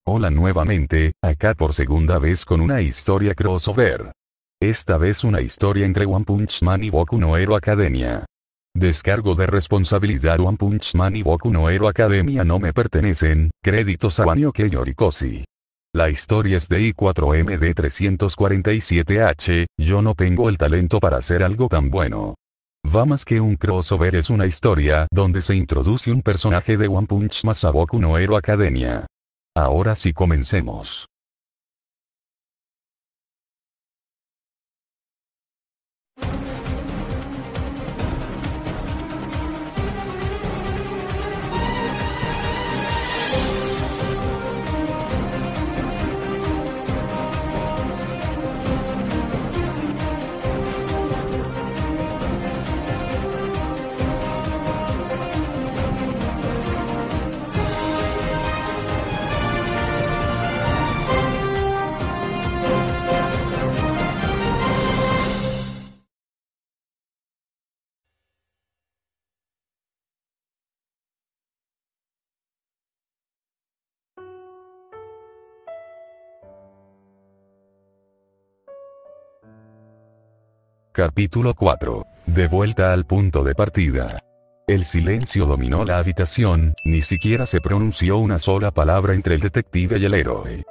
Hola nuevamente, acá por segunda vez con una historia crossover. Esta vez una historia entre One Punch Man y Boku no Hero Academia. Descargo de responsabilidad. One Punch Man y Boku no Hero Academia no me pertenecen, créditos a Banio Kei Horikoshi. La historia es de I4MD347H, yo no tengo el talento para hacer algo tan bueno. Va más que un crossover, es una historia donde se introduce un personaje de One Punch Man a Boku no Hero Academia. Ahora sí comencemos. Capítulo 4. De vuelta al punto de partida. El silencio dominó la habitación, ni siquiera se pronunció una sola palabra entre el detective y el héroe.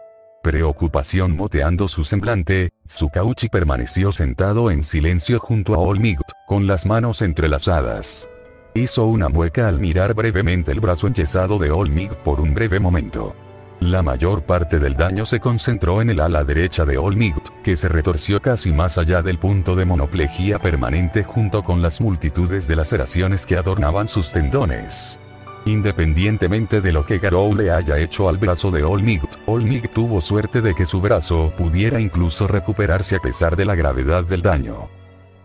Preocupación moteando su semblante, Tsukauchi permaneció sentado en silencio junto a All Might, con las manos entrelazadas. Hizo una mueca al mirar brevemente el brazo enyesado de All Might por un breve momento. La mayor parte del daño se concentró en el ala derecha de All Might, que se retorció casi más allá del punto de monoplejía permanente junto con las multitudes de laceraciones que adornaban sus tendones. Independientemente de lo que Garou le haya hecho al brazo de All Might tuvo suerte de que su brazo pudiera incluso recuperarse a pesar de la gravedad del daño.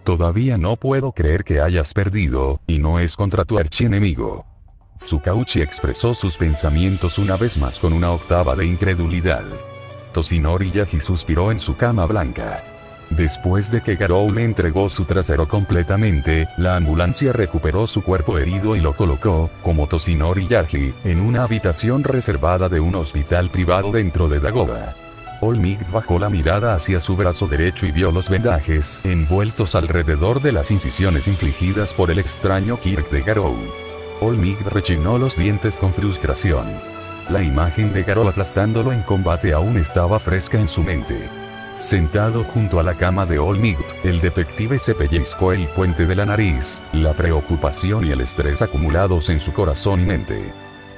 Todavía no puedo creer que hayas perdido, y no es contra tu archienemigo. Tsukauchi expresó sus pensamientos una vez más con una octava de incredulidad. Toshinori Yagi suspiró en su cama blanca. Después de que Garou le entregó su trasero completamente, la ambulancia recuperó su cuerpo herido y lo colocó, como Toshinori Yagi, en una habitación reservada de un hospital privado dentro de Dagoba. All Might bajó la mirada hacia su brazo derecho y vio los vendajes envueltos alrededor de las incisiones infligidas por el extraño Kirk de Garou. All Might rechinó los dientes con frustración. La imagen de Garou aplastándolo en combate aún estaba fresca en su mente. Sentado junto a la cama de All Might, el detective se pellizcó el puente de la nariz, la preocupación y el estrés acumulados en su corazón y mente.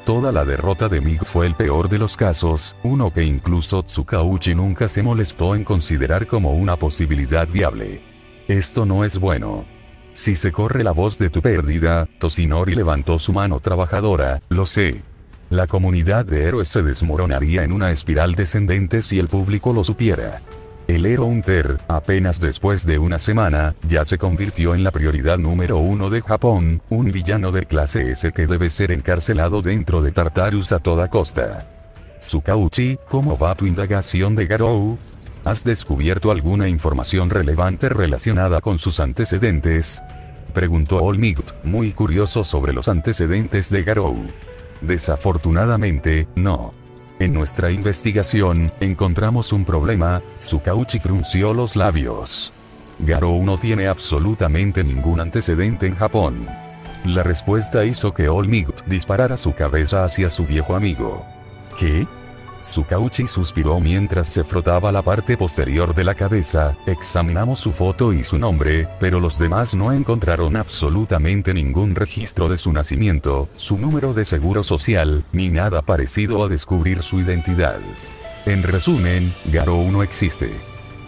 Toda la derrota de Might fue el peor de los casos, uno que incluso Tsukauchi nunca se molestó en considerar como una posibilidad viable. Esto no es bueno. Si se corre la voz de tu pérdida, Toshinori levantó su mano trabajadora, lo sé. La comunidad de héroes se desmoronaría en una espiral descendente si el público lo supiera. El Hero Hunter, apenas después de una semana, ya se convirtió en la prioridad número 1 de Japón, un villano de clase S que debe ser encarcelado dentro de Tartarus a toda costa. Tsukauchi, ¿cómo va tu indagación de Garou? ¿Has descubierto alguna información relevante relacionada con sus antecedentes? Preguntó All Might, muy curioso sobre los antecedentes de Garou. Desafortunadamente, no. En nuestra investigación, encontramos un problema. Tsukauchi frunció los labios. Garou no tiene absolutamente ningún antecedente en Japón. La respuesta hizo que All Might disparara su cabeza hacia su viejo amigo. ¿Qué? Tsukauchi suspiró mientras se frotaba la parte posterior de la cabeza. Examinamos su foto y su nombre, pero los demás no encontraron absolutamente ningún registro de su nacimiento, su número de seguro social, ni nada parecido a descubrir su identidad. En resumen, Garou no existe.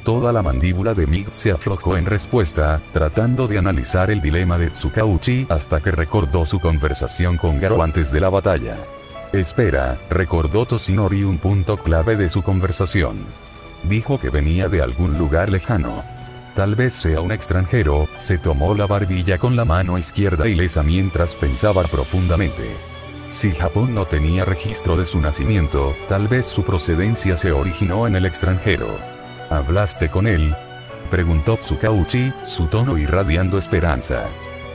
Toda la mandíbula de Might se aflojó en respuesta, tratando de analizar el dilema de Tsukauchi hasta que recordó su conversación con Garou antes de la batalla. Espera, recordó Toshinori un punto clave de su conversación. Dijo que venía de algún lugar lejano. Tal vez sea un extranjero. Se tomó la barbilla con la mano izquierda ilesa mientras pensaba profundamente. Si Japón no tenía registro de su nacimiento, tal vez su procedencia se originó en el extranjero. ¿Hablaste con él?, preguntó Tsukauchi, su tono irradiando esperanza.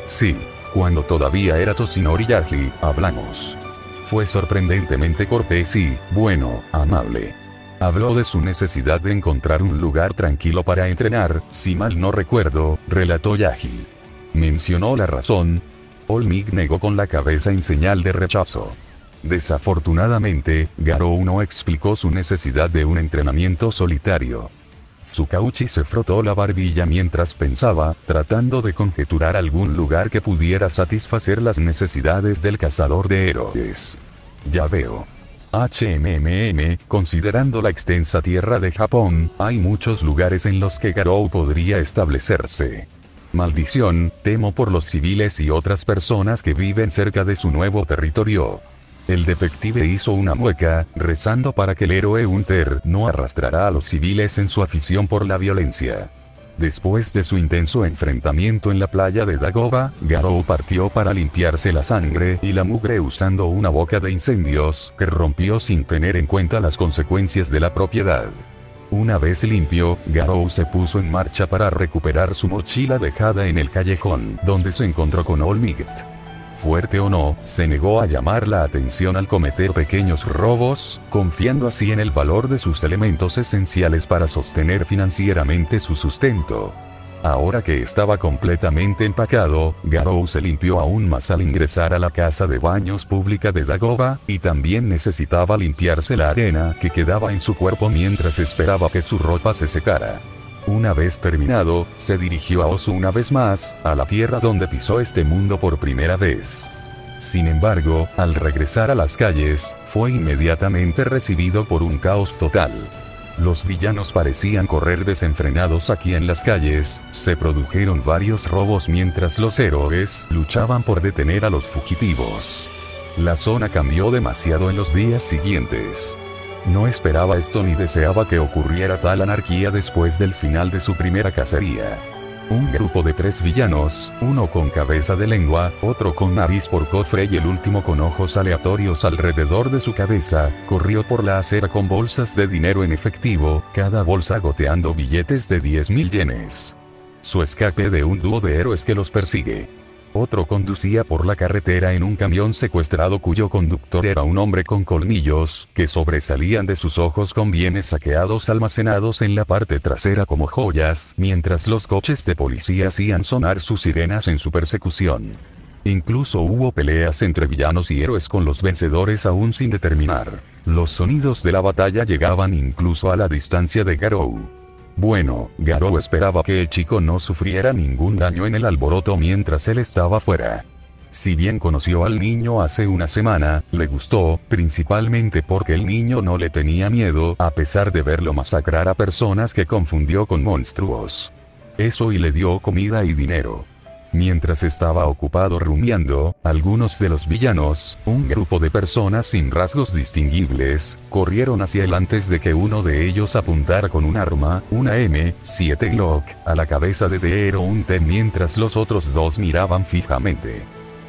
Sí, cuando todavía era Toshinori Yagi, hablamos. Fue sorprendentemente cortés y, bueno, amable. Habló de su necesidad de encontrar un lugar tranquilo para entrenar, si mal no recuerdo, relató Yaji. Mencionó la razón. Olmig negó con la cabeza en señal de rechazo. Desafortunadamente, Garou no explicó su necesidad de un entrenamiento solitario. Tsukauchi se frotó la barbilla mientras pensaba, tratando de conjeturar algún lugar que pudiera satisfacer las necesidades del cazador de héroes. Ya veo. Considerando la extensa tierra de Japón, hay muchos lugares en los que Garou podría establecerse. Maldición, temo por los civiles y otras personas que viven cerca de su nuevo territorio. El detective hizo una mueca, rezando para que el héroe Hunter no arrastrara a los civiles en su afición por la violencia. Después de su intenso enfrentamiento en la playa de Dagoba, Garou partió para limpiarse la sangre y la mugre usando una boca de incendios que rompió sin tener en cuenta las consecuencias de la propiedad. Una vez limpio, Garou se puso en marcha para recuperar su mochila dejada en el callejón, donde se encontró con Olmig. Fuerte o no, se negó a llamar la atención al cometer pequeños robos, confiando así en el valor de sus elementos esenciales para sostener financieramente su sustento. Ahora que estaba completamente empacado, Garou se limpió aún más al ingresar a la casa de baños pública de Dagoba, y también necesitaba limpiarse la arena que quedaba en su cuerpo mientras esperaba que su ropa se secara. Una vez terminado, se dirigió a Osu una vez más, a la tierra donde pisó este mundo por primera vez. Sin embargo, al regresar a las calles, fue inmediatamente recibido por un caos total. Los villanos parecían correr desenfrenados aquí en las calles, se produjeron varios robos mientras los héroes luchaban por detener a los fugitivos. La zona cambió demasiado en los días siguientes. No esperaba esto ni deseaba que ocurriera tal anarquía después del final de su primera cacería. Un grupo de 3 villanos, uno con cabeza de lengua, otro con nariz por cofre y el último con ojos aleatorios alrededor de su cabeza, corrió por la acera con bolsas de dinero en efectivo, cada bolsa goteando billetes de 10.000 yenes. Su escape de un dúo de héroes que los persigue. Otro conducía por la carretera en un camión secuestrado cuyo conductor era un hombre con colmillos, que sobresalían de sus ojos con bienes saqueados almacenados en la parte trasera como joyas, mientras los coches de policía hacían sonar sus sirenas en su persecución. Incluso hubo peleas entre villanos y héroes con los vencedores aún sin determinar. Los sonidos de la batalla llegaban incluso a la distancia de Garou. Bueno, Garou esperaba que el chico no sufriera ningún daño en el alboroto mientras él estaba fuera. Si bien conoció al niño hace una semana, le gustó, principalmente porque el niño no le tenía miedo a pesar de verlo masacrar a personas que confundió con monstruos. Eso y le dio comida y dinero. Mientras estaba ocupado rumiando, algunos de los villanos, un grupo de personas sin rasgos distinguibles, corrieron hacia él antes de que uno de ellos apuntara con un arma, una M7 Glock, a la cabeza de Hunter mientras los otros dos miraban fijamente.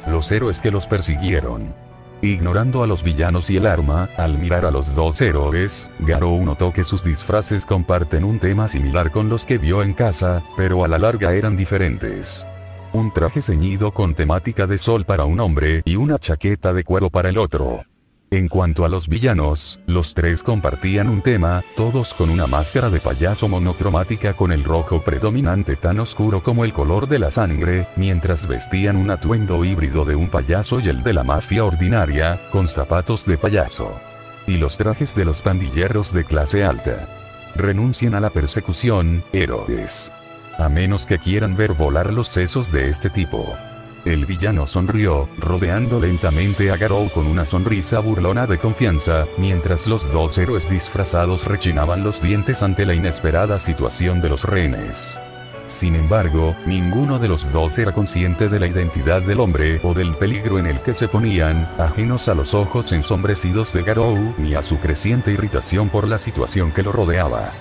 Los héroes que los persiguieron. Ignorando a los villanos y el arma, al mirar a los dos héroes, Garou notó que sus disfraces comparten un tema similar con los que vio en casa, pero a la larga eran diferentes. Un traje ceñido con temática de sol para un hombre y una chaqueta de cuero para el otro. En cuanto a los villanos, los 3 compartían un tema, todos con una máscara de payaso monocromática con el rojo predominante tan oscuro como el color de la sangre, mientras vestían un atuendo híbrido de un payaso y el de la mafia ordinaria, con zapatos de payaso. Y los trajes de los pandilleros de clase alta. Renuncien a la persecución, héroes. A menos que quieran ver volar los sesos de este tipo. El villano sonrió, rodeando lentamente a Garou con una sonrisa burlona de confianza, mientras los dos héroes disfrazados rechinaban los dientes ante la inesperada situación de los rehenes. Sin embargo, ninguno de los dos era consciente de la identidad del hombre o del peligro en el que se ponían, ajenos a los ojos ensombrecidos de Garou ni a su creciente irritación por la situación que lo rodeaba.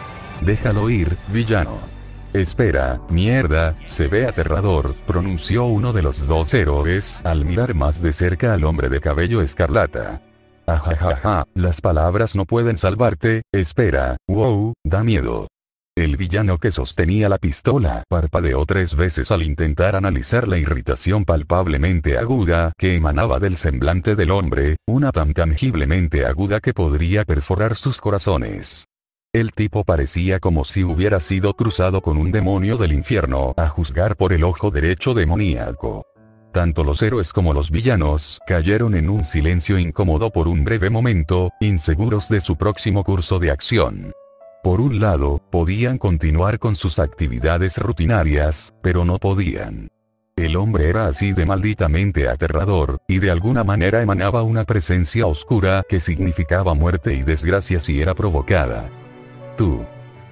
Déjalo ir, villano. Espera, mierda, se ve aterrador, pronunció uno de los dos héroes al mirar más de cerca al hombre de cabello escarlata. Ajajaja, las palabras no pueden salvarte, espera, wow, da miedo. El villano que sostenía la pistola parpadeó 3 veces al intentar analizar la irritación palpablemente aguda que emanaba del semblante del hombre, una tan tangiblemente aguda que podría perforar sus corazones. El tipo parecía como si hubiera sido cruzado con un demonio del infierno, a juzgar por el ojo derecho demoníaco. Tanto los héroes como los villanos cayeron en un silencio incómodo por un breve momento, inseguros de su próximo curso de acción. Por un lado, podían continuar con sus actividades rutinarias, pero no podían. El hombre era así de malditamente aterrador, y de alguna manera emanaba una presencia oscura que significaba muerte y desgracia si era provocada. Tú.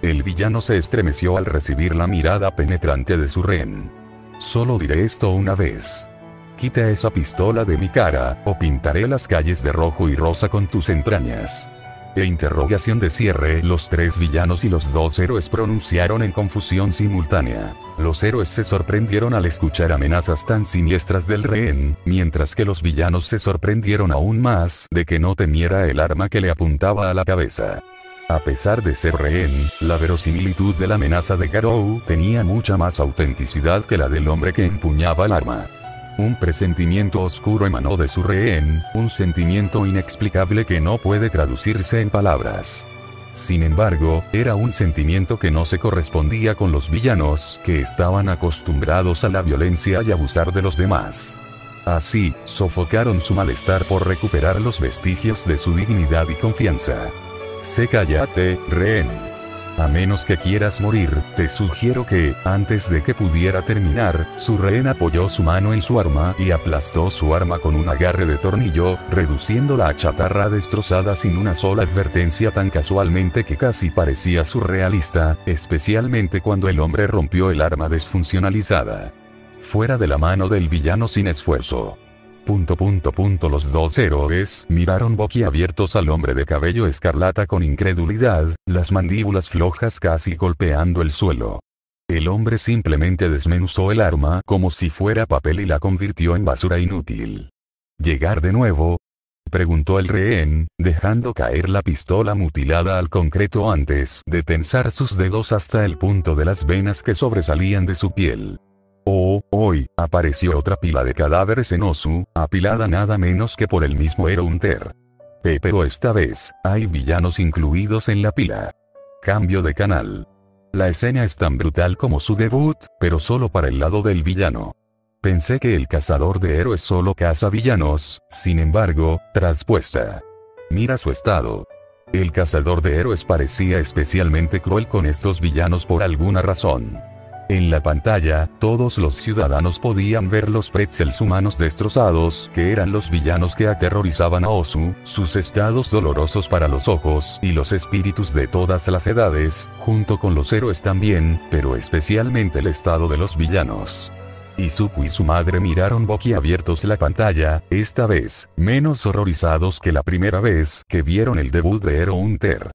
El villano se estremeció al recibir la mirada penetrante de su rehén. Solo diré esto una vez. Quita esa pistola de mi cara, o pintaré las calles de rojo y rosa con tus entrañas. Interrogación de cierre. Los 3 villanos y los 2 héroes pronunciaron en confusión simultánea. Los héroes se sorprendieron al escuchar amenazas tan siniestras del rehén, mientras que los villanos se sorprendieron aún más de que no temiera el arma que le apuntaba a la cabeza. A pesar de ser rehén, la verosimilitud de la amenaza de Garou tenía mucha más autenticidad que la del hombre que empuñaba el arma. Un presentimiento oscuro emanó de su rehén, un sentimiento inexplicable que no puede traducirse en palabras. Sin embargo, era un sentimiento que no se correspondía con los villanos, que estaban acostumbrados a la violencia y abusar de los demás. Así, sofocaron su malestar por recuperar los vestigios de su dignidad y confianza. Cállate, rehén. A menos que quieras morir, te sugiero que, antes de que pudiera terminar, su rehén apoyó su mano en su arma y aplastó su arma con un agarre de tornillo, reduciéndola a chatarra destrozada sin una sola advertencia tan casualmente que casi parecía surrealista, especialmente cuando el hombre rompió el arma desfuncionalizada. Fuera de la mano del villano sin esfuerzo. Los 2 héroes miraron boquiabiertos al hombre de cabello escarlata con incredulidad, las mandíbulas flojas casi golpeando el suelo. El hombre simplemente desmenuzó el arma como si fuera papel y la convirtió en basura inútil. ¿Llegar de nuevo?, preguntó el rehén, dejando caer la pistola mutilada al concreto antes de tensar sus dedos hasta el punto de las venas que sobresalían de su piel. Hoy, apareció otra pila de cadáveres en Osu, apilada nada menos que por el mismo Erounter. Pero esta vez, hay villanos incluidos en la pila. Cambio de canal. La escena es tan brutal como su debut, pero solo para el lado del villano. Pensé que el cazador de héroes solo caza villanos, sin embargo, traspuesta. Mira su estado. El cazador de héroes parecía especialmente cruel con estos villanos por alguna razón. En la pantalla, todos los ciudadanos podían ver los pretzels humanos destrozados, que eran los villanos que aterrorizaban a Osu, sus estados dolorosos para los ojos y los espíritus de todas las edades, junto con los héroes también, pero especialmente el estado de los villanos. Izuku y su madre miraron boquiabiertos la pantalla, esta vez, menos horrorizados que la primera vez que vieron el debut de Erounter.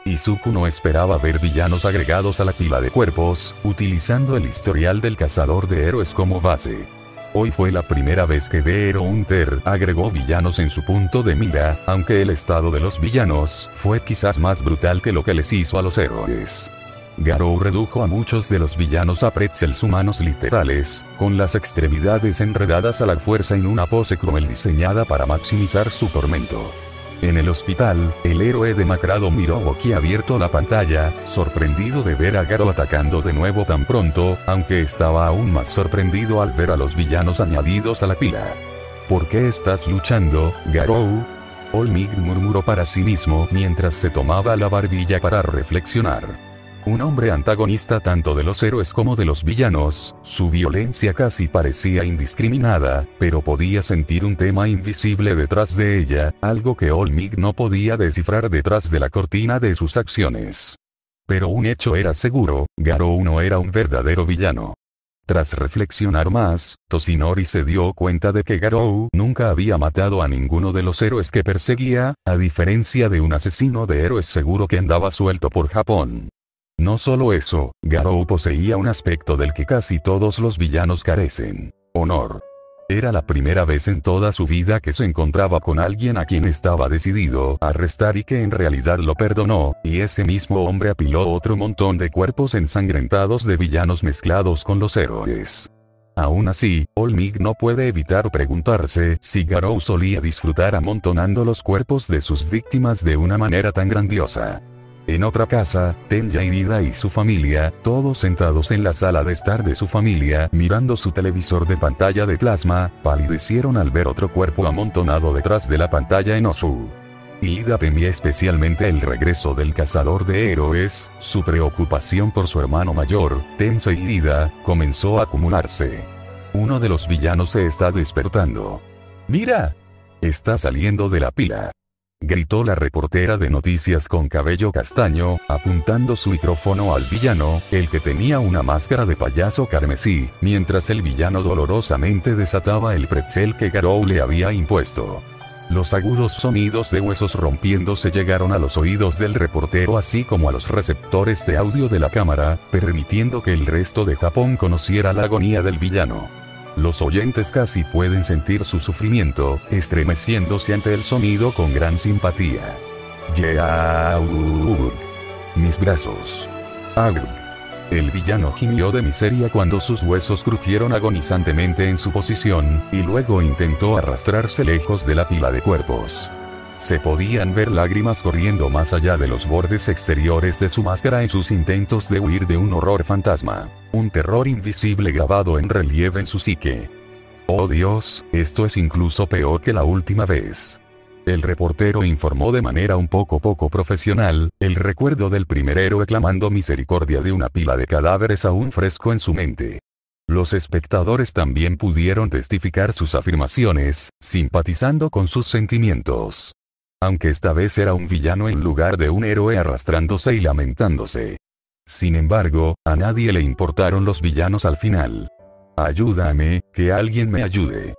Izuku no esperaba ver villanos agregados a la pila de cuerpos, utilizando el historial del cazador de héroes como base. Hoy fue la primera vez que Erounter agregó villanos en su punto de mira, aunque el estado de los villanos fue quizás más brutal que lo que les hizo a los héroes. Garou redujo a muchos de los villanos a pretzels humanos literales, con las extremidades enredadas a la fuerza en una pose cruel diseñada para maximizar su tormento. En el hospital, el héroe demacrado miró boquiabierto la pantalla, sorprendido de ver a Garou atacando de nuevo tan pronto, aunque estaba aún más sorprendido al ver a los villanos añadidos a la pila. ¿Por qué estás luchando, Garou?, All Might murmuró para sí mismo mientras se tomaba la barbilla para reflexionar. Un hombre antagonista tanto de los héroes como de los villanos, su violencia casi parecía indiscriminada, pero podía sentir un tema invisible detrás de ella, algo que All Might no podía descifrar detrás de la cortina de sus acciones. Pero un hecho era seguro, Garou no era un verdadero villano. Tras reflexionar más, Toshinori se dio cuenta de que Garou nunca había matado a ninguno de los héroes que perseguía, a diferencia de un asesino de héroes seguro que andaba suelto por Japón. No solo eso, Garou poseía un aspecto del que casi todos los villanos carecen: honor. Era la primera vez en toda su vida que se encontraba con alguien a quien estaba decidido a arrestar y que en realidad lo perdonó, y ese mismo hombre apiló otro montón de cuerpos ensangrentados de villanos mezclados con los héroes. Aún así, Olmig no puede evitar preguntarse si Garou solía disfrutar amontonando los cuerpos de sus víctimas de una manera tan grandiosa. En otra casa, Tenya Irida y su familia, todos sentados en la sala de estar de su familia, mirando su televisor de pantalla de plasma, palidecieron al ver otro cuerpo amontonado detrás de la pantalla en Ozu. Irida temía especialmente el regreso del cazador de héroes. Su preocupación por su hermano mayor, Tensei Irida, comenzó a acumularse. Uno de los villanos se está despertando. ¡Mira! Está saliendo de la pila. Gritó la reportera de noticias con cabello castaño, apuntando su micrófono al villano, el que tenía una máscara de payaso carmesí, mientras el villano dolorosamente desataba el pretzel que Garou le había impuesto. Los agudos sonidos de huesos rompiéndose llegaron a los oídos del reportero así como a los receptores de audio de la cámara, permitiendo que el resto de Japón conociera la agonía del villano. Los oyentes casi pueden sentir su sufrimiento, estremeciéndose ante el sonido con gran simpatía. Yaug. Mis brazos. Agrug. El villano gimió de miseria cuando sus huesos crujieron agonizantemente en su posición, y luego intentó arrastrarse lejos de la pila de cuerpos. Se podían ver lágrimas corriendo más allá de los bordes exteriores de su máscara en sus intentos de huir de un horror fantasma, un terror invisible grabado en relieve en su psique. Oh Dios, esto es incluso peor que la última vez. El reportero informó de manera un poco profesional, el recuerdo del primer héroe clamando misericordia de una pila de cadáveres aún fresco en su mente. Los espectadores también pudieron testificar sus afirmaciones, simpatizando con sus sentimientos. Aunque esta vez era un villano en lugar de un héroe arrastrándose y lamentándose. Sin embargo, a nadie le importaron los villanos al final. Ayúdame, que alguien me ayude.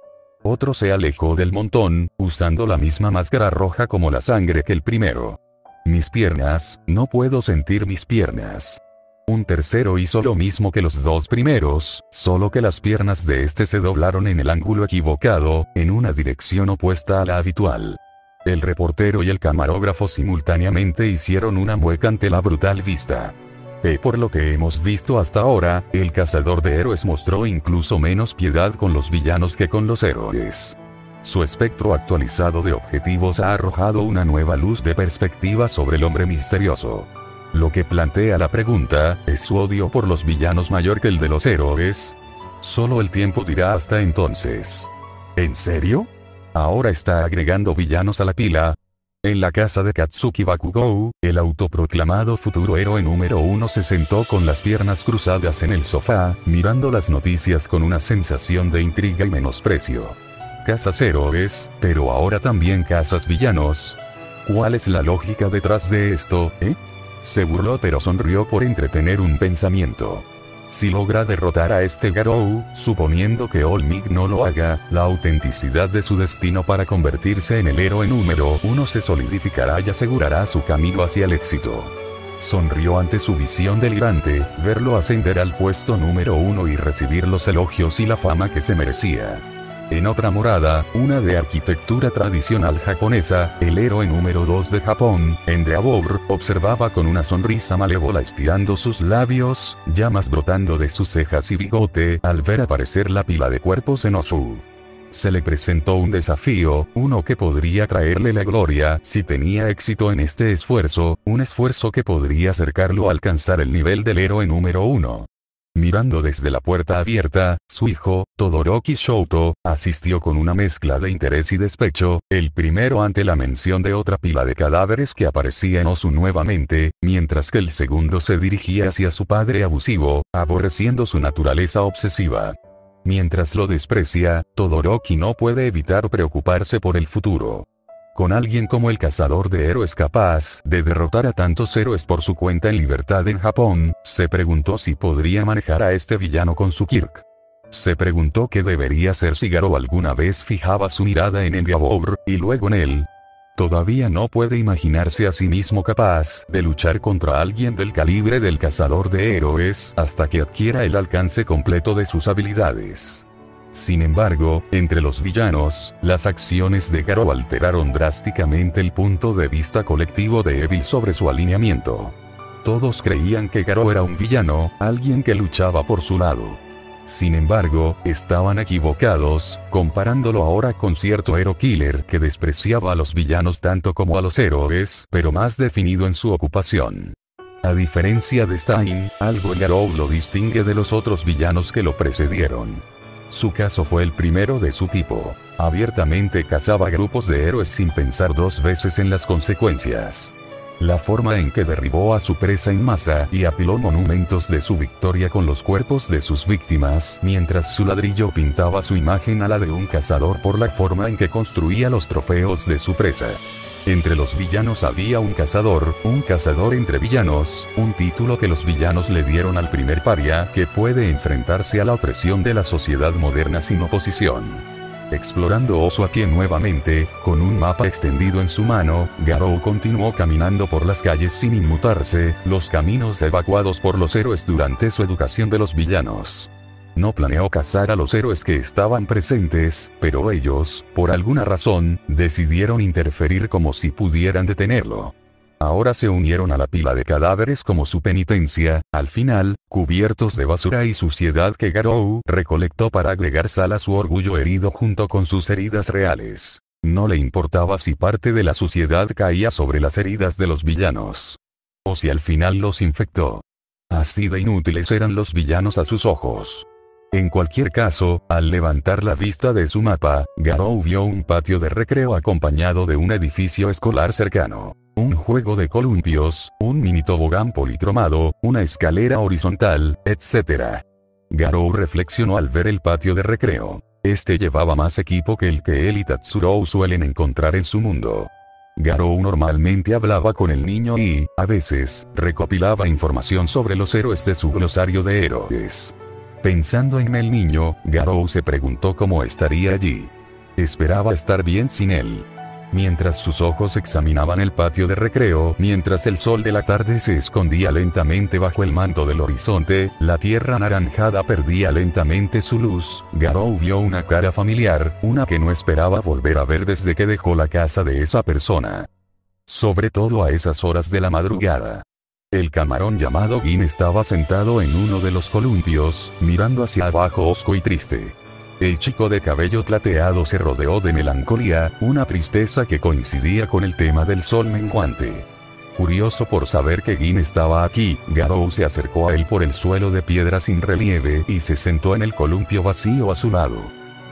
Otro se alejó del montón, usando la misma máscara roja como la sangre que el primero. Mis piernas, no puedo sentir mis piernas. Un tercero hizo lo mismo que los dos primeros, solo que las piernas de este se doblaron en el ángulo equivocado, en una dirección opuesta a la habitual. El reportero y el camarógrafo simultáneamente hicieron una mueca ante la brutal vista. Por lo que hemos visto hasta ahora, el cazador de héroes mostró incluso menos piedad con los villanos que con los héroes. Su espectro actualizado de objetivos ha arrojado una nueva luz de perspectiva sobre el hombre misterioso. Lo que plantea la pregunta, ¿es su odio por los villanos mayor que el de los héroes? Solo el tiempo dirá hasta entonces. ¿En serio? Ahora está agregando villanos a la pila. En la casa de Katsuki Bakugou, el autoproclamado futuro héroe número 1 se sentó con las piernas cruzadas en el sofá, mirando las noticias con una sensación de intriga y menosprecio. Cazas héroes, pero ahora también cazas villanos. ¿Cuál es la lógica detrás de esto, Se burló pero sonrió por entretener un pensamiento. Si logra derrotar a este Garou, suponiendo que Olmig no lo haga, la autenticidad de su destino para convertirse en el héroe número 1 se solidificará y asegurará su camino hacia el éxito. Sonrió ante su visión delirante, verlo ascender al puesto número 1 y recibir los elogios y la fama que se merecía. En otra morada, una de arquitectura tradicional japonesa, el héroe número 2 de Japón, Endeavor, observaba con una sonrisa malévola estirando sus labios, llamas brotando de sus cejas y bigote, al ver aparecer la pila de cuerpos en Ozu. Se le presentó un desafío, uno que podría traerle la gloria si tenía éxito en este esfuerzo, un esfuerzo que podría acercarlo a alcanzar el nivel del héroe número 1. Mirando desde la puerta abierta, su hijo, Todoroki Shouto, asistió con una mezcla de interés y despecho, el primero ante la mención de otra pila de cadáveres que aparecía en Ozu nuevamente, mientras que el segundo se dirigía hacia su padre abusivo, aborreciendo su naturaleza obsesiva. Mientras lo desprecia, Todoroki no puede evitar preocuparse por el futuro. Con alguien como el cazador de héroes capaz de derrotar a tantos héroes por su cuenta en libertad en Japón, se preguntó si podría manejar a este villano con su Kirk. Se preguntó qué debería hacer si Garou alguna vez fijaba su mirada en Endeavor, y luego en él. Todavía no puede imaginarse a sí mismo capaz de luchar contra alguien del calibre del cazador de héroes hasta que adquiera el alcance completo de sus habilidades. Sin embargo, entre los villanos, las acciones de Garou alteraron drásticamente el punto de vista colectivo de Evil sobre su alineamiento. Todos creían que Garou era un villano, alguien que luchaba por su lado. Sin embargo, estaban equivocados, comparándolo ahora con cierto hero killer que despreciaba a los villanos tanto como a los héroes, pero más definido en su ocupación. A diferencia de Stein, algo en Garou lo distingue de los otros villanos que lo precedieron. Su caso fue el primero de su tipo. Abiertamente cazaba grupos de héroes sin pensar dos veces en las consecuencias. La forma en que derribó a su presa en masa y apiló monumentos de su victoria con los cuerpos de sus víctimas, mientras su ladrillo pintaba su imagen a la de un cazador por la forma en que construía los trofeos de su presa. Entre los villanos había un cazador entre villanos, un título que los villanos le dieron al primer paria que puede enfrentarse a la opresión de la sociedad moderna sin oposición. Explorando Osuakie nuevamente, con un mapa extendido en su mano, Garou continuó caminando por las calles sin inmutarse, los caminos evacuados por los héroes durante su educación de los villanos. No planeó cazar a los héroes que estaban presentes, pero ellos, por alguna razón, decidieron interferir como si pudieran detenerlo. Ahora se unieron a la pila de cadáveres como su penitencia, al final, cubiertos de basura y suciedad que Garou recolectó para agregar sal a su orgullo herido junto con sus heridas reales. No le importaba si parte de la suciedad caía sobre las heridas de los villanos. O si al final los infectó. Así de inútiles eran los villanos a sus ojos. En cualquier caso, al levantar la vista de su mapa, Garou vio un patio de recreo acompañado de un edificio escolar cercano, un juego de columpios, un mini tobogán policromado, una escalera horizontal, etc. Garou reflexionó al ver el patio de recreo. Este llevaba más equipo que el que él y Tatsuro suelen encontrar en su mundo. Garou normalmente hablaba con el niño y, a veces, recopilaba información sobre los héroes de su glosario de héroes. Pensando en el niño, Garou se preguntó cómo estaría allí. Esperaba estar bien sin él. Mientras sus ojos examinaban el patio de recreo, mientras el sol de la tarde se escondía lentamente bajo el manto del horizonte, la tierra anaranjada perdía lentamente su luz, Garou vio una cara familiar, una que no esperaba volver a ver desde que dejó la casa de esa persona. Sobre todo a esas horas de la madrugada. El camarón llamado Gin estaba sentado en uno de los columpios, mirando hacia abajo hosco y triste. El chico de cabello plateado se rodeó de melancolía, una tristeza que coincidía con el tema del sol menguante. Curioso por saber que Gin estaba aquí, Garou se acercó a él por el suelo de piedra sin relieve y se sentó en el columpio vacío a su lado.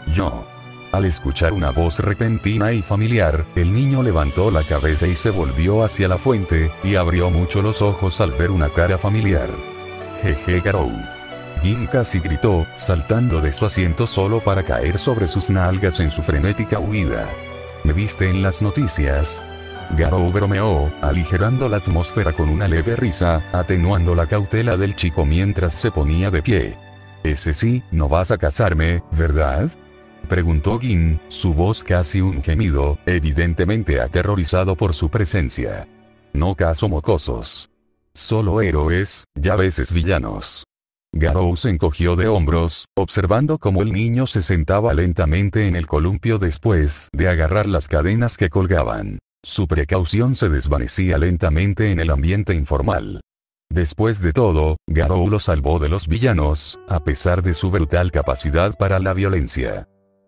Yo. Al escuchar una voz repentina y familiar, el niño levantó la cabeza y se volvió hacia la fuente, y abrió mucho los ojos al ver una cara familiar. Jeje Garou. Gin casi gritó, saltando de su asiento solo para caer sobre sus nalgas en su frenética huida. ¿Me viste en las noticias? Garou bromeó, aligerando la atmósfera con una leve risa, atenuando la cautela del chico mientras se ponía de pie. Ese sí, no vas a casarme, ¿verdad? Preguntó Gin, su voz casi un gemido, evidentemente aterrorizado por su presencia. No caso mocosos. Solo héroes, y a veces villanos. Garou se encogió de hombros, observando cómo el niño se sentaba lentamente en el columpio después de agarrar las cadenas que colgaban. Su precaución se desvanecía lentamente en el ambiente informal. Después de todo, Garou lo salvó de los villanos, a pesar de su brutal capacidad para la violencia.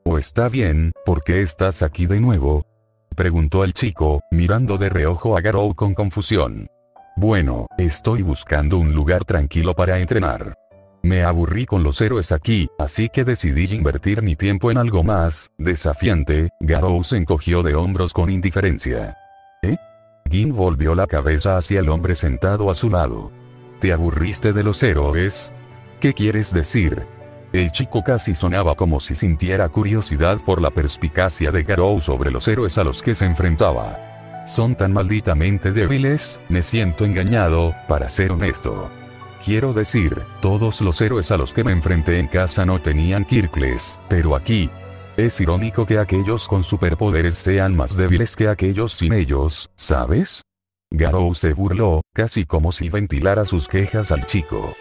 «¿O está bien, por qué estás aquí de nuevo?», preguntó el chico, mirando de reojo a Garou con confusión. «Bueno, estoy buscando un lugar tranquilo para entrenar. Me aburrí con los héroes aquí, así que decidí invertir mi tiempo en algo más desafiante». Garou se encogió de hombros con indiferencia. ¿Eh? Gin volvió la cabeza hacia el hombre sentado a su lado. ¿Te aburriste de los héroes? ¿Qué quieres decir? El chico casi sonaba como si sintiera curiosidad por la perspicacia de Garou sobre los héroes a los que se enfrentaba. Son tan malditamente débiles, me siento engañado, para ser honesto. Quiero decir, todos los héroes a los que me enfrenté en casa no tenían Kirkles, pero aquí. Es irónico que aquellos con superpoderes sean más débiles que aquellos sin ellos, ¿sabes? Garou se burló, casi como si ventilara sus quejas al chico.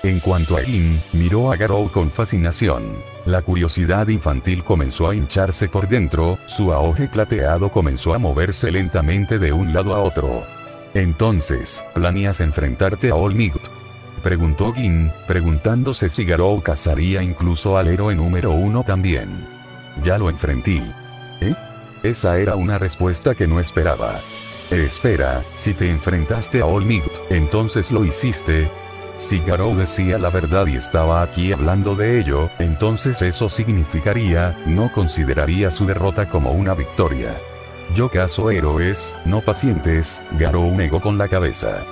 En cuanto a Gin, miró a Garou con fascinación. La curiosidad infantil comenzó a hincharse por dentro, su aoje plateado comenzó a moverse lentamente de un lado a otro. Entonces, ¿planeas enfrentarte a All Might?, preguntó Gin, preguntándose si Garou cazaría incluso al héroe número 1 también. Ya lo enfrenté. ¿Eh? Esa era una respuesta que no esperaba. Espera, si te enfrentaste a All Might, entonces lo hiciste. Si Garou decía la verdad y estaba aquí hablando de ello, entonces eso significaría, no consideraría su derrota como una victoria. Yo cazo héroes, no pacientes, Garou negó con la cabeza.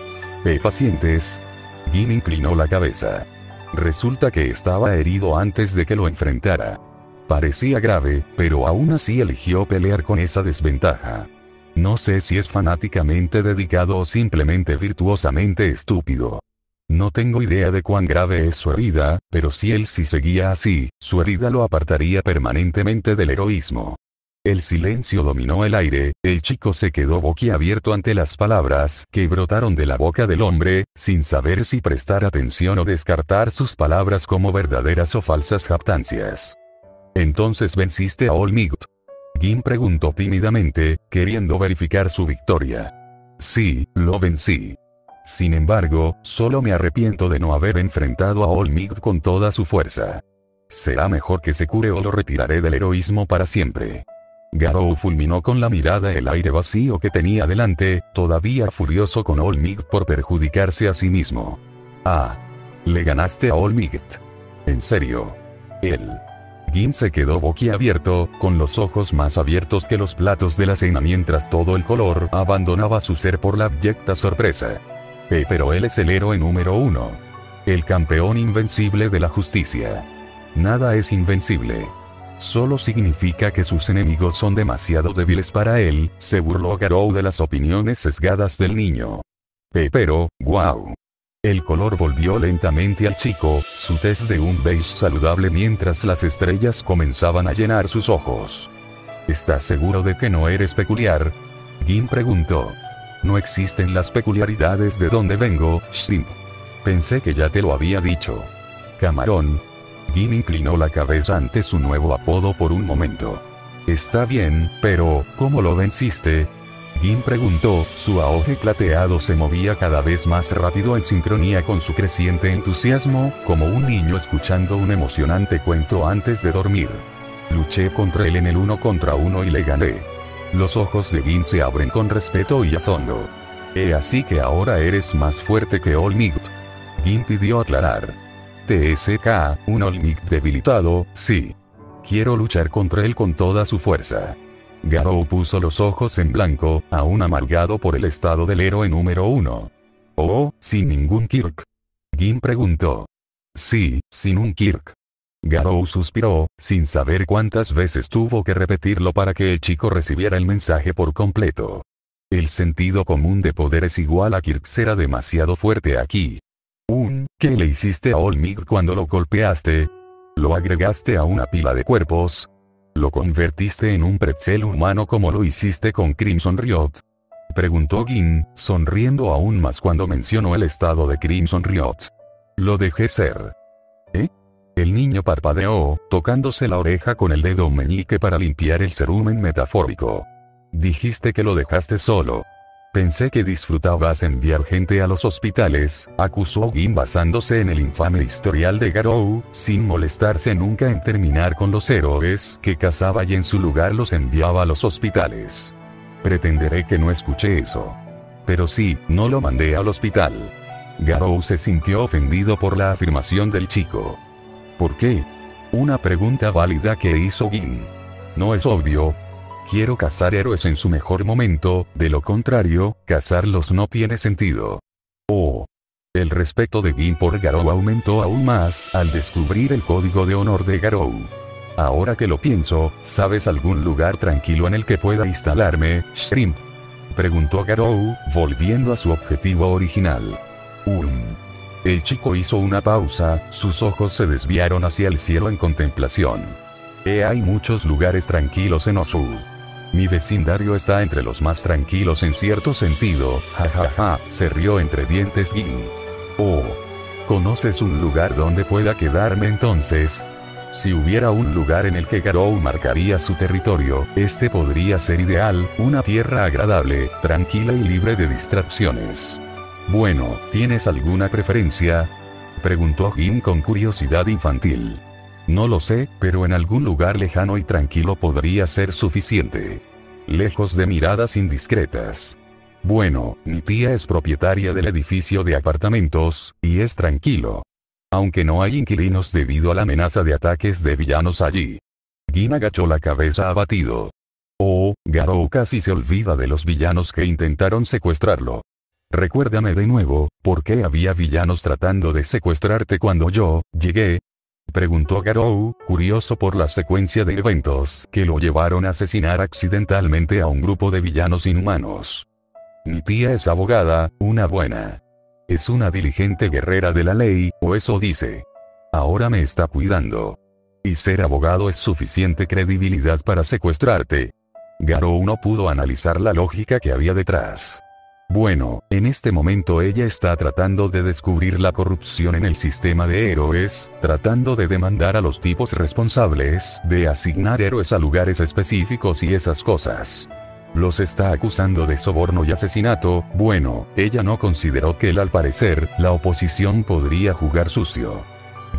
¿Pacientes? Gin inclinó la cabeza. Resulta que estaba herido antes de que lo enfrentara. Parecía grave, pero aún así eligió pelear con esa desventaja. No sé si es fanáticamente dedicado o simplemente virtuosamente estúpido. No tengo idea de cuán grave es su herida, pero si él sí seguía así, su herida lo apartaría permanentemente del heroísmo. El silencio dominó el aire, el chico se quedó boquiabierto ante las palabras que brotaron de la boca del hombre, sin saber si prestar atención o descartar sus palabras como verdaderas o falsas jactancias. ¿Entonces venciste a All Might?, Gin preguntó tímidamente, queriendo verificar su victoria. Sí, lo vencí. Sin embargo, solo me arrepiento de no haber enfrentado a All Might con toda su fuerza. Será mejor que se cure o lo retiraré del heroísmo para siempre. Garou fulminó con la mirada el aire vacío que tenía delante, todavía furioso con All Might por perjudicarse a sí mismo. Ah. Le ganaste a All Might. ¿En serio? Él. Gin se quedó boquiabierto, con los ojos más abiertos que los platos de la cena mientras todo el color abandonaba su ser por la abyecta sorpresa. Pero él es el héroe número 1. El campeón invencible de la justicia. Nada es invencible. Solo significa que sus enemigos son demasiado débiles para él, se burló Garou de las opiniones sesgadas del niño. Pero, wow. El color volvió lentamente al chico, su tez de un beige saludable mientras las estrellas comenzaban a llenar sus ojos. ¿Estás seguro de que no eres peculiar?, Gin preguntó. No existen las peculiaridades de donde vengo, Shrimp. Pensé que ya te lo había dicho. Camarón. Gin inclinó la cabeza ante su nuevo apodo por un momento. Está bien, pero, ¿cómo lo venciste?, Gin preguntó, su aoje plateado se movía cada vez más rápido en sincronía con su creciente entusiasmo, como un niño escuchando un emocionante cuento antes de dormir. Luché contra él en el 1 contra 1 y le gané. Los ojos de Gin se abren con respeto y asombro. Así que ahora eres más fuerte que All Might. Gin pidió aclarar. TSK, un All Might debilitado, sí. Quiero luchar contra él con toda su fuerza. Garou puso los ojos en blanco, aún amargado por el estado del héroe número 1. ¿Oh, sin ningún Kirk?, Gin preguntó. Sí, sin un Kirk. Garou suspiró, sin saber cuántas veces tuvo que repetirlo para que el chico recibiera el mensaje por completo. El sentido común de poderes igual a Kirk será demasiado fuerte aquí. ¿Qué le hiciste a All Might cuando lo golpeaste? ¿Lo agregaste a una pila de cuerpos? ¿Lo convertiste en un pretzel humano como lo hiciste con Crimson Riot?, preguntó Gin, sonriendo aún más cuando mencionó el estado de Crimson Riot. Lo dejé ser. El niño parpadeó, tocándose la oreja con el dedo meñique para limpiar el cerumen metafórico. Dijiste que lo dejaste solo. Pensé que disfrutabas enviar gente a los hospitales, acusó Gin basándose en el infame historial de Garou, sin molestarse nunca en terminar con los héroes que cazaba y en su lugar los enviaba a los hospitales. Pretenderé que no escuché eso. Pero sí, no lo mandé al hospital. Garou se sintió ofendido por la afirmación del chico. ¿Por qué? Una pregunta válida que hizo Gin. ¿No es obvio? Quiero cazar héroes en su mejor momento, de lo contrario, cazarlos no tiene sentido. Oh. El respeto de Gin por Garou aumentó aún más al descubrir el código de honor de Garou. Ahora que lo pienso, ¿sabes algún lugar tranquilo en el que pueda instalarme, Shrimp?, preguntó Garou, volviendo a su objetivo original. El chico hizo una pausa, sus ojos se desviaron hacia el cielo en contemplación. Hay muchos lugares tranquilos en Ozu. Mi vecindario está entre los más tranquilos en cierto sentido, jajaja, se rió entre dientes Gin. Oh. ¿Conoces un lugar donde pueda quedarme entonces? Si hubiera un lugar en el que Garou marcaría su territorio, este podría ser ideal, una tierra agradable, tranquila y libre de distracciones. Bueno, ¿tienes alguna preferencia?, preguntó Gin con curiosidad infantil. No lo sé, pero en algún lugar lejano y tranquilo podría ser suficiente. Lejos de miradas indiscretas. Bueno, mi tía es propietaria del edificio de apartamentos, y es tranquilo. Aunque no hay inquilinos debido a la amenaza de ataques de villanos allí. Gin agachó la cabeza abatido. Oh, Garou casi se olvida de los villanos que intentaron secuestrarlo. Recuérdame de nuevo, ¿por qué había villanos tratando de secuestrarte cuando yo llegué?, preguntó Garou, curioso por la secuencia de eventos que lo llevaron a asesinar accidentalmente a un grupo de villanos inhumanos. Mi tía es abogada, una buena. Es una diligente guerrera de la ley, o eso dice. Ahora me está cuidando. Y ser abogado es suficiente credibilidad para secuestrarte. Garou no pudo analizar la lógica que había detrás. Bueno, en este momento ella está tratando de descubrir la corrupción en el sistema de héroes, tratando de demandar a los tipos responsables de asignar héroes a lugares específicos y esas cosas. Los está acusando de soborno y asesinato. Bueno, ella no consideró que al parecer, la oposición podría jugar sucio.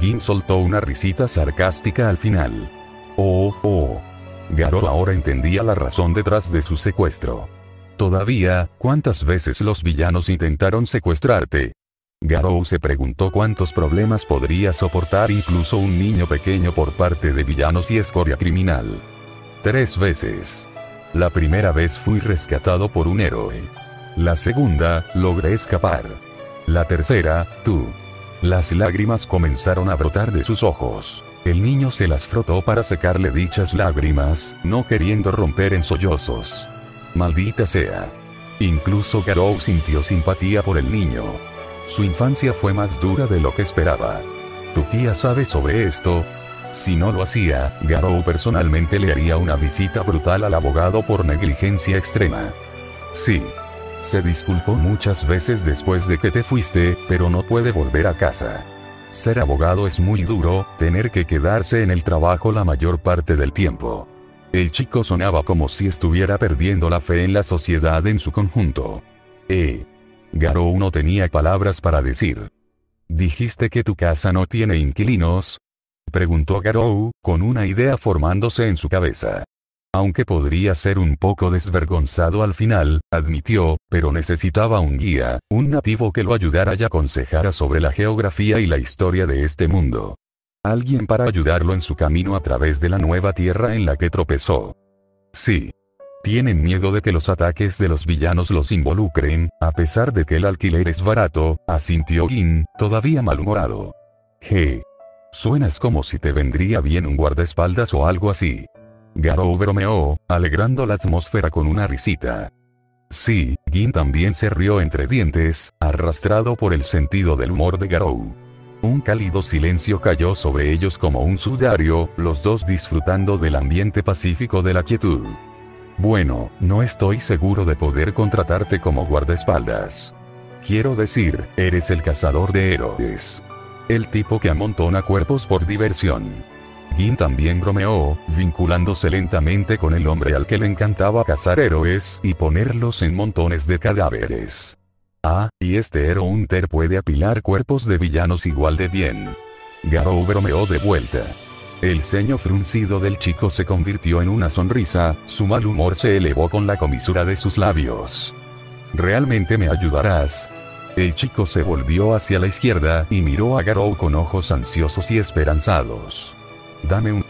Gin soltó una risita sarcástica al final. Oh. Garou ahora entendía la razón detrás de su secuestro. Todavía, ¿cuántas veces los villanos intentaron secuestrarte? Garou se preguntó cuántos problemas podría soportar incluso un niño pequeño por parte de villanos y escoria criminal. 3 veces. La primera vez fui rescatado por un héroe. La segunda, logré escapar. La tercera, tú. Las lágrimas comenzaron a brotar de sus ojos. El niño se las frotó para secarle dichas lágrimas, no queriendo romper en sollozos. Maldita sea. Incluso Garou sintió simpatía por el niño. Su infancia fue más dura de lo que esperaba. ¿Tu tía sabe sobre esto? Si no lo hacía, Garou personalmente le haría una visita brutal al abogado por negligencia extrema. Sí. Se disculpó muchas veces después de que te fuiste, pero no puede volver a casa. Ser abogado es muy duro, tener que quedarse en el trabajo la mayor parte del tiempo. El chico sonaba como si estuviera perdiendo la fe en la sociedad en su conjunto. Garou no tenía palabras para decir. ¿Dijiste que tu casa no tiene inquilinos?, preguntó Garou, con una idea formándose en su cabeza. Aunque podría ser un poco desvergonzado al final, admitió, pero necesitaba un guía, un nativo que lo ayudara y aconsejara sobre la geografía y la historia de este mundo. Alguien para ayudarlo en su camino a través de la nueva tierra en la que tropezó. Sí. Tienen miedo de que los ataques de los villanos los involucren, a pesar de que el alquiler es barato, asintió Gin, todavía malhumorado. Suenas como si te vendría bien un guardaespaldas o algo así. Garou bromeó, alegrando la atmósfera con una risita. Sí, Gin también se rió entre dientes, arrastrado por el sentido del humor de Garou. Un cálido silencio cayó sobre ellos como un sudario, los dos disfrutando del ambiente pacífico de la quietud. Bueno, no estoy seguro de poder contratarte como guardaespaldas. Quiero decir, eres el cazador de héroes. El tipo que amontona cuerpos por diversión. Gin también bromeó, vinculándose lentamente con el hombre al que le encantaba cazar héroes y ponerlos en montones de cadáveres. Y este Hero Hunter puede apilar cuerpos de villanos igual de bien. Garou bromeó de vuelta. El ceño fruncido del chico se convirtió en una sonrisa, su mal humor se elevó con la comisura de sus labios. ¿Realmente me ayudarás? El chico se volvió hacia la izquierda y miró a Garou con ojos ansiosos y esperanzados. Dame un